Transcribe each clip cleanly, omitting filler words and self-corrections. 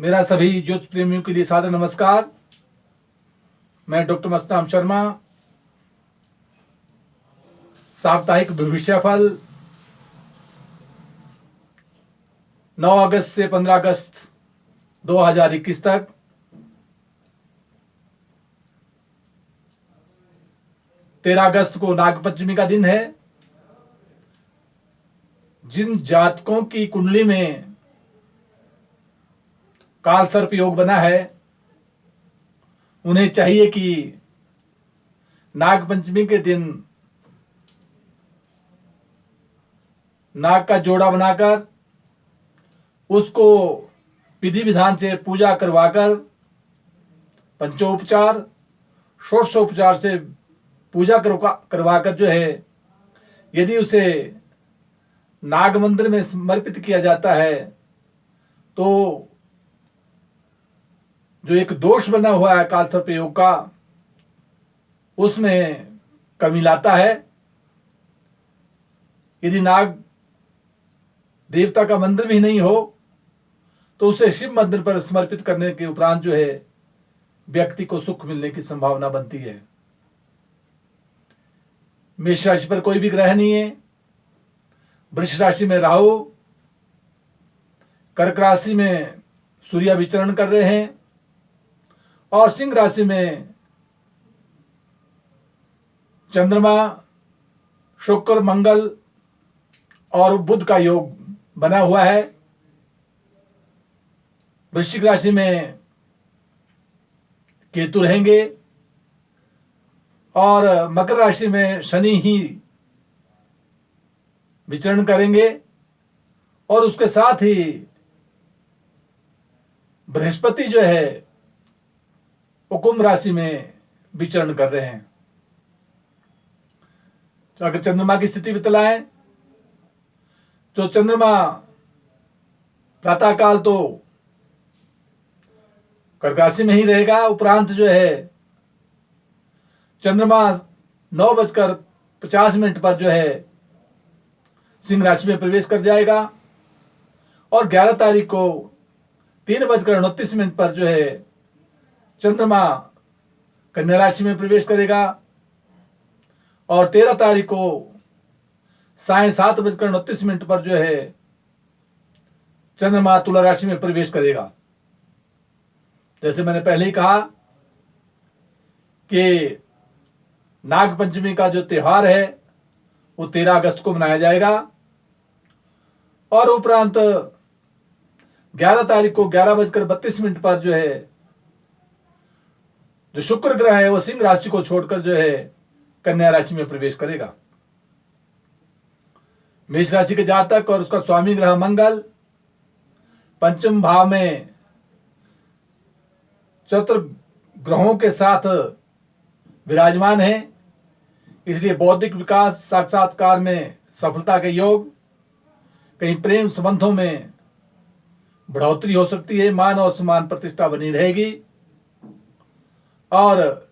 मेरा सभी ज्योतिष प्रेमियों के लिए सादर नमस्कार। मैं डॉक्टर मस्ताम शर्मा। साप्ताहिक भविष्यफल 9 अगस्त से 15 अगस्त 2021 तक। तेरह अगस्त को नागपंचमी का दिन है। जिन जातकों की कुंडली में काल सर्प योग बना है, उन्हें चाहिए कि नागपंचमी के दिन नाग का जोड़ा बनाकर उसको विधि विधान से पूजा करवाकर पंचोपचार षोडशोपचार से पूजा करवाकर जो है, यदि उसे नाग मंदिर में समर्पित किया जाता है तो जो एक दोष बना हुआ है काल सर्प योग का, उसमें कमी लाता है। यदि नाग देवता का मंदिर भी नहीं हो तो उसे शिव मंदिर पर समर्पित करने के उपरांत जो है, व्यक्ति को सुख मिलने की संभावना बनती है। मेष राशि पर कोई भी ग्रह नहीं है। वृष राशि में राहु, कर्क राशि में सूर्य विचरण कर रहे हैं और सिंह राशि में चंद्रमा, शुक्र, मंगल और बुध का योग बना हुआ है। वृश्चिक राशि में केतु रहेंगे और मकर राशि में शनि ही विचरण करेंगे और उसके साथ ही बृहस्पति जो है वो कुंभ राशि में विचरण कर रहे हैं। तो अगर चंद्रमा की स्थिति बतलाएं तो चंद्रमा प्रातःकाल तो कर्क राशि में ही रहेगा, उपरांत जो है चंद्रमा 9:50 पर जो है सिंह राशि में प्रवेश कर जाएगा और 11 तारीख को 3:29 पर जो है चंद्रमा कन्या राशि में प्रवेश करेगा और 13 तारीख को सायं 7:29 पर जो है चंद्रमा तुला राशि में प्रवेश करेगा। जैसे मैंने पहले ही कहा कि नागपंचमी का जो त्योहार है वो 13 अगस्त को मनाया जाएगा और उपरांत 11 तारीख को 11:32 पर जो है जो शुक्र ग्रह है वो सिंह राशि को छोड़कर जो है कन्या राशि में प्रवेश करेगा। मेष राशि के जातक और उसका स्वामी ग्रह मंगल पंचम भाव में चतुर ग्रहों के साथ विराजमान है, इसलिए बौद्धिक विकास, साक्षात्कार में सफलता के योग, कहीं प्रेम संबंधों में बढ़ोतरी हो सकती है, मान और सम्मान प्रतिष्ठा बनी रहेगी और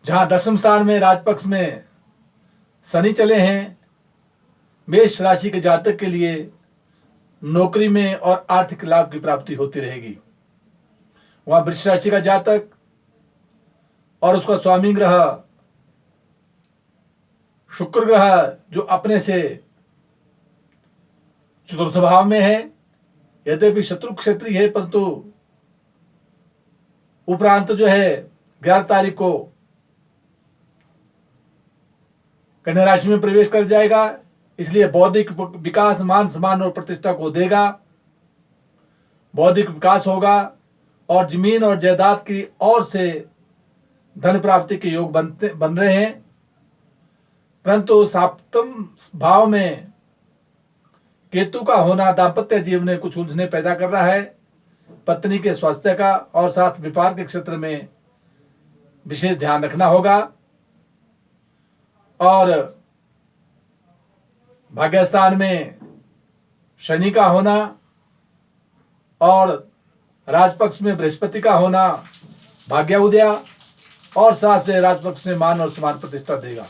जहां दशम स्थान में राजपक्ष में शनि चले हैं, मेष राशि के जातक के लिए नौकरी में और आर्थिक लाभ की प्राप्ति होती रहेगी। वहां वृष राशि का जातक और उसका स्वामी ग्रह शुक्र ग्रह जो अपने से चतुर्थ भाव में है, यद्यपि शत्रु क्षेत्रीय है, परंतु उपरांत जो है 11 तारीख को कन्या राशि में प्रवेश कर जाएगा, इसलिए बौद्धिक विकास, मान सम्मान और प्रतिष्ठा को देगा। बौद्धिक विकास होगा और जमीन और जायदाद की ओर से धन प्राप्ति के योग बन रहे हैं, परंतु सप्तम भाव में केतु का होना दाम्पत्य जीवन में कुछ उलझने पैदा कर रहा है। पत्नी के स्वास्थ्य का और साथ व्यापार के क्षेत्र में विशेष ध्यान रखना होगा और भाग्यस्थान में शनि का होना और राजपक्ष में बृहस्पति का होना भाग्य उदय और साथ से राजपक्ष में मान और सम्मान प्रतिष्ठा देगा।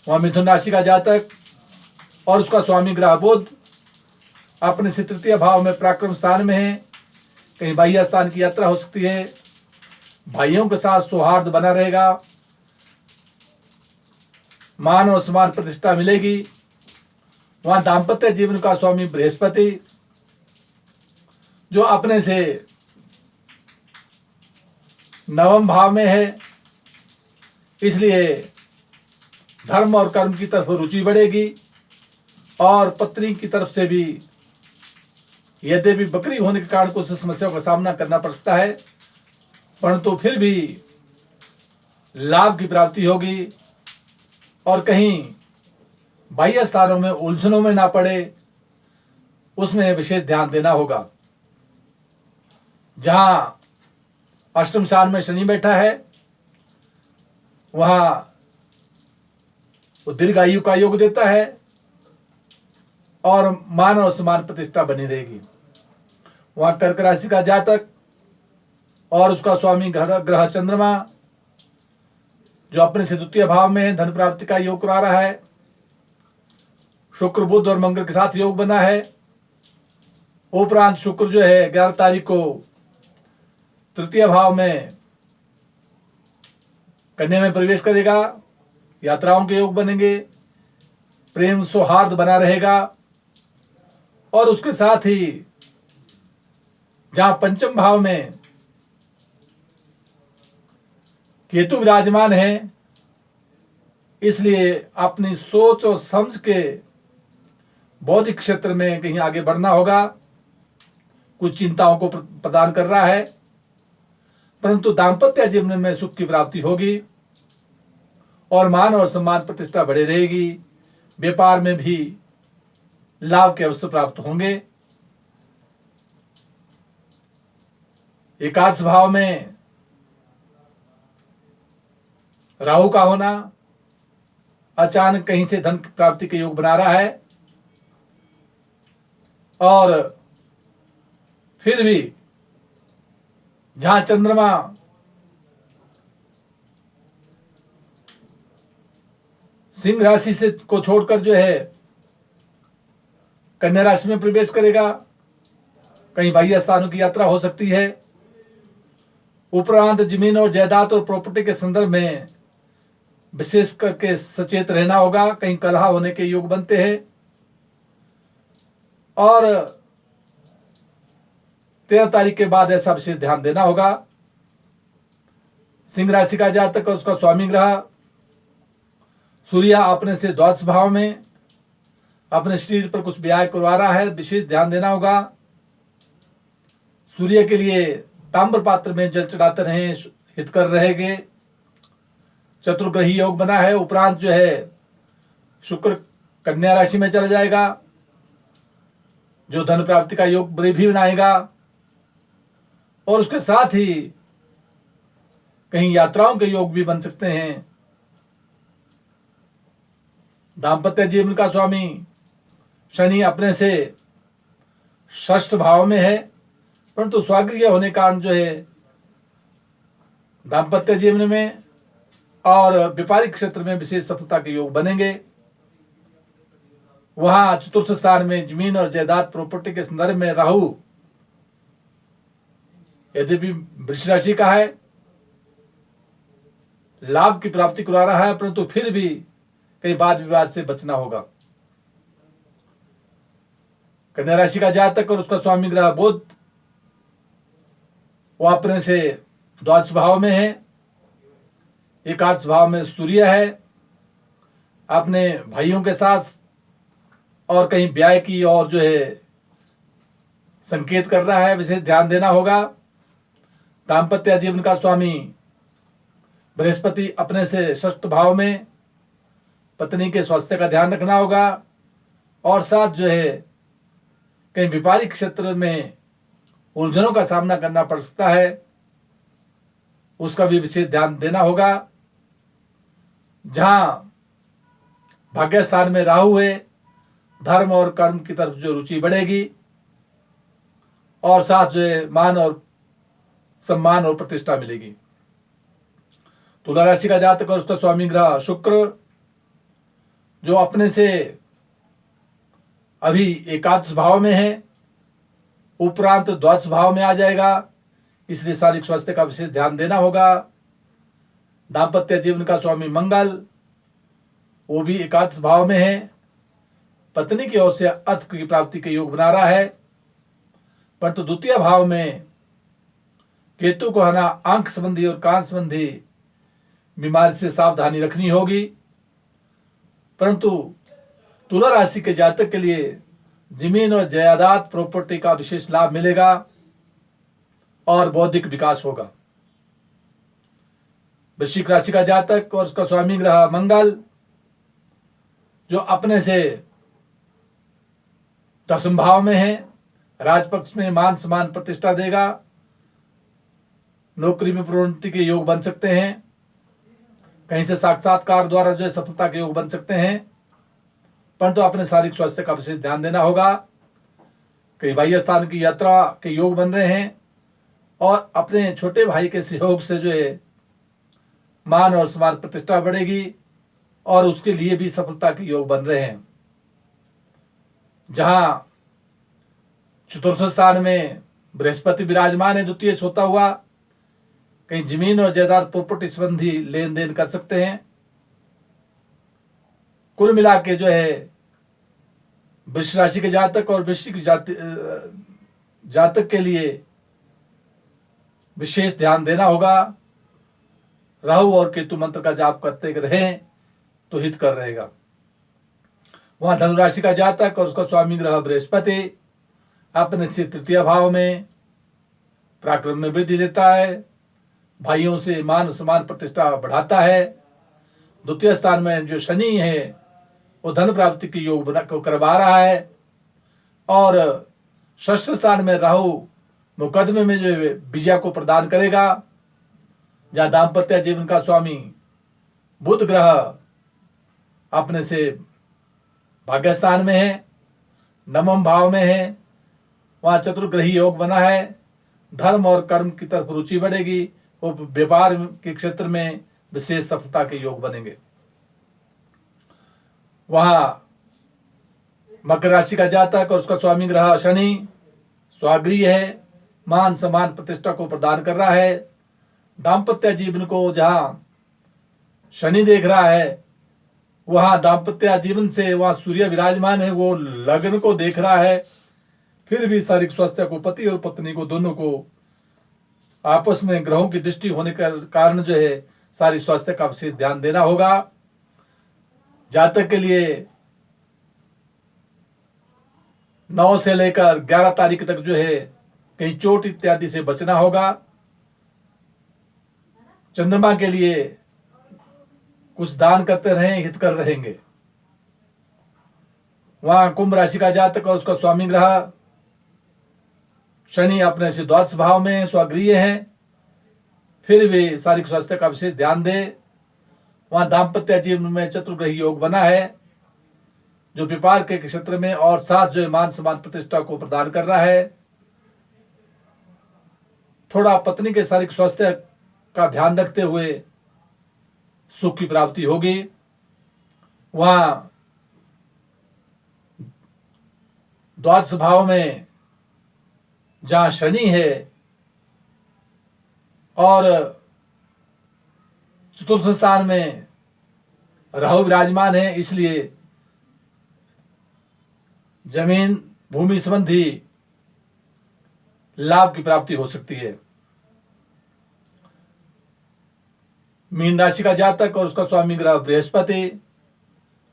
वहां मिथुन राशि का जातक और उसका स्वामी ग्रह बुध अपने से तृतीय भाव में पराक्रम स्थान में है, कहीं बाह्य स्थान की यात्रा हो सकती है, भाइयों के साथ सौहार्द बना रहेगा, मान और सम्मान प्रतिष्ठा मिलेगी। वहां दाम्पत्य जीवन का स्वामी बृहस्पति जो अपने से नवम भाव में है, इसलिए धर्म और कर्म की तरफ रुचि बढ़ेगी और पत्नी की तरफ से भी यद्यपि बकरी होने के कारण कुछ समस्याओं का सामना करना पड़ सकता है, परंतु फिर भी लाभ की प्राप्ति होगी और कहीं बाह्य स्थानों में उलझनों में ना पड़े, उसमें विशेष ध्यान देना होगा। जहां अष्टम स्थान में शनि बैठा है, वहां वो दीर्घायु का योग देता है और मान और सम्मान प्रतिष्ठा बनी रहेगी। वहां कर्क राशि का जातक और उसका स्वामी ग्रह चंद्रमा जो अपने से द्वितीय भाव में धन प्राप्ति का योग करा रहा है, शुक्र बुध और मंगल के साथ योग बना है। उपरांत शुक्र जो है 11 तारीख को तृतीय भाव में कन्या में प्रवेश करेगा, यात्राओं के योग बनेंगे, प्रेम सौहार्द बना रहेगा और उसके साथ ही जहां पंचम भाव में केतु विराजमान है, इसलिए अपनी सोच और समझ के बौद्धिक क्षेत्र में कहीं आगे बढ़ना होगा। कुछ चिंताओं को प्रदान कर रहा है, परंतु दाम्पत्य जीवन में सुख की प्राप्ति होगी और मान और सम्मान प्रतिष्ठा बढ़े रहेगी। व्यापार में भी लाभ के अवसर प्राप्त होंगे। एकादश भाव में राहु का होना अचानक कहीं से धन प्राप्ति के योग बना रहा है और फिर भी जहां चंद्रमा सिंह राशि से को छोड़कर जो है कन्या राशि में प्रवेश करेगा, कहीं बाह्य स्थानों की यात्रा हो सकती है। उपरांत जमीन और जायदाद और प्रॉपर्टी के संदर्भ में विशेष करके सचेत रहना होगा, कहीं कलह होने के योग बनते हैं और 13 तारीख के बाद ऐसा विशेष ध्यान देना होगा। सिंह राशि का जातक और उसका स्वामी ग्रह सूर्य अपने से द्वादश भाव में अपने शरीर पर कुछ व्याय करवा रहा है, विशेष ध्यान देना होगा। सूर्य के लिए ताम्र पात्र में जल चढ़ाते रहें, हितकर रहेंगे। चतुर्ग्रही योग बना है। उपरांत जो है शुक्र कन्या राशि में चला जाएगा जो धन प्राप्ति का योग भी बनाएगा और उसके साथ ही कहीं यात्राओं के योग भी बन सकते हैं। दाम्पत्य जीवन का स्वामी शनि अपने से षष्ठ भाव में है, परंतु स्वागृह होने कारण जो है दाम्पत्य जीवन में और व्यापारिक क्षेत्र में विशेष सफलता के योग बनेंगे। वहां चतुर्थ स्थान में जमीन और जायदाद प्रॉपर्टी के संदर्भ में राहु यद्यपि वृष राशि का है, लाभ की प्राप्ति करा रहा है, परंतु फिर भी कई वाद विवाद से बचना होगा। कन्या राशि का जातक और उसका स्वामी ग्रह बुध वो अपने से द्वादश भाव में है। एकादश भाव में सूर्य है, अपने भाइयों के साथ और कहीं ब्याह की और जो है संकेत कर रहा है, विशेष ध्यान देना होगा। दाम्पत्य जीवन का स्वामी बृहस्पति अपने से षष्ठ भाव में, पत्नी के स्वास्थ्य का ध्यान रखना होगा और साथ जो है कहीं व्यापारिक क्षेत्र में उलझनों का सामना करना पड़ सकता है, उसका भी विशेष ध्यान देना होगा। जहां भाग्य स्थान में राहु है, धर्म और कर्म की तरफ जो रुचि बढ़ेगी और साथ जो है मान और सम्मान और प्रतिष्ठा मिलेगी। तुला राशि का जातक और उसका स्वामी ग्रह शुक्र जो अपने से अभी एकादश भाव में है, उपरांत द्वादश भाव में आ जाएगा, इसलिए शारीरिक स्वास्थ्य का विशेष ध्यान देना होगा। दाम्पत्य जीवन का स्वामी मंगल, वो भी एकादश भाव में है, पत्नी की ओर से अर्थ की प्राप्ति के योग बना रहा है, परंतु द्वितीय भाव में केतु को है आंख संबंधी और कान संबंधी बीमारी से सावधानी रखनी होगी। परंतु तुला राशि के जातक के लिए जमीन और जायदाद प्रॉपर्टी का विशेष लाभ मिलेगा और बौद्धिक विकास होगा। वृश्चिक राशि का जातक और उसका स्वामी ग्रह मंगल, जो अपने से दसम भाव में है, राजपक्ष में मान सम्मान प्रतिष्ठा देगा, नौकरी में प्रोन्नति के योग बन सकते हैं, कहीं से साक्षात्कार द्वारा जो है सफलता के योग बन सकते हैं, परंतु अपने शारीरिक स्वास्थ्य का विशेष ध्यान देना होगा। कई बाह्य स्थान की यात्रा के योग बन रहे हैं और अपने छोटे भाई के सहयोग से जो है मान और सम्मान प्रतिष्ठा बढ़ेगी और उसके लिए भी सफलता के योग बन रहे हैं। जहां चतुर्थ स्थान में बृहस्पति विराजमान है द्वितीय होता हुआ, कहीं जमीन और जायदाद प्रॉपर्टी संबंधी लेन देन कर सकते हैं। कुल मिला के जो है वृष राशि के जातक और वृश्चिक जातक के लिए विशेष ध्यान देना होगा। राहु और केतु मंत्र का जाप करते रहें तो हित कर रहेगा। वहां धनु राशि का जातक और उसका स्वामी ग्रह बृहस्पति अपने से तृतीय भाव में पराक्रम में वृद्धि देता है, भाइयों से मान सम्मान प्रतिष्ठा बढ़ाता है। द्वितीय स्थान में जो शनि है वो धन प्राप्ति के योग को करवा रहा है और षष्ठ स्थान में राहु मुकदमे में जो विजय को प्रदान करेगा। जहां दाम्पत्य जीवन का स्वामी बुध ग्रह अपने से भाग्य स्थान में है, नवम भाव में है, वहां चतुर्ग्रही योग बना है, धर्म और कर्म की तरफ रुचि बढ़ेगी, वो व्यापार के क्षेत्र में विशेष सफलता के योग बनेंगे। वहां मकर राशि का जातक और उसका स्वामी ग्रह शनि स्वागृह है, मान सम्मान प्रतिष्ठा को प्रदान कर रहा है। दाम्पत्य जीवन को जहां शनि देख रहा है, वहां दाम्पत्य जीवन से वहां सूर्य विराजमान है, वो लग्न को देख रहा है। फिर भी शारीरिक स्वास्थ्य को पति और पत्नी को दोनों को आपस में ग्रहों की दृष्टि होने के कारण जो है शारीरिक स्वास्थ्य का विशेष ध्यान देना होगा। जातक के लिए 9 से लेकर 11 तारीख तक जो है कहीं चोट इत्यादि से बचना होगा। चंद्रमा के लिए कुछ दान करते रहें, हित कर रहेंगे। वहां कुंभ राशि का जातक और उसका स्वामी ग्रह शनि अपने से द्वादश भाव में स्वगृह है, फिर भी शारीरिक स्वास्थ्य का विशेष ध्यान दे। वहां दाम्पत्य जीवन में चतुर्ग्रही योग बना है, जो व्यापार के क्षेत्र में और साथ जो मान सम्मान प्रतिष्ठा को प्रदान कर रहा है। थोड़ा पत्नी के शारीरिक स्वास्थ्य का ध्यान रखते हुए सुख की प्राप्ति होगी। वहां द्वादश भाव में जहां शनि है और चतुर्थ स्थान में राहु विराजमान है, इसलिए जमीन भूमि संबंधी लाभ की प्राप्ति हो सकती है। मीन राशि का जातक और उसका स्वामी ग्रह बृहस्पति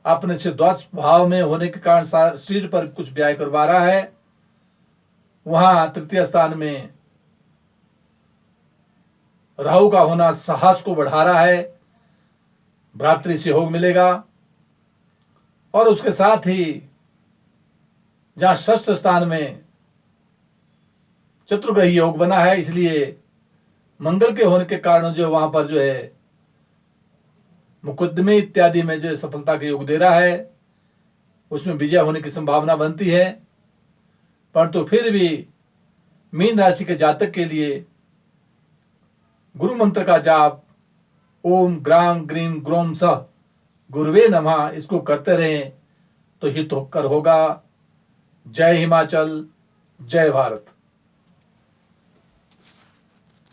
अपने से द्वादश भाव में होने के कारण शरीर पर कुछ व्यय करवा रहा है। वहां तृतीय स्थान में राहु का होना साहस को बढ़ा रहा है, भ्रातृ सहयोग मिलेगा। और उसके साथ ही जहां षष्ठ स्थान में चतुर्ग्रही योग बना है, इसलिए मंगल के होने के कारण जो वहां पर जो है मुकदमे इत्यादि में जो सफलता के योग दे रहा है, उसमें विजय होने की संभावना बनती है। परंतु फिर भी मीन राशि के जातक के लिए गुरु मंत्र का जाप ओम ग्राम ग्रीम ग्रोम सह गुरुवे नमः इसको करते रहें तो हित होकर होगा। जय हिमाचल, जय भारत।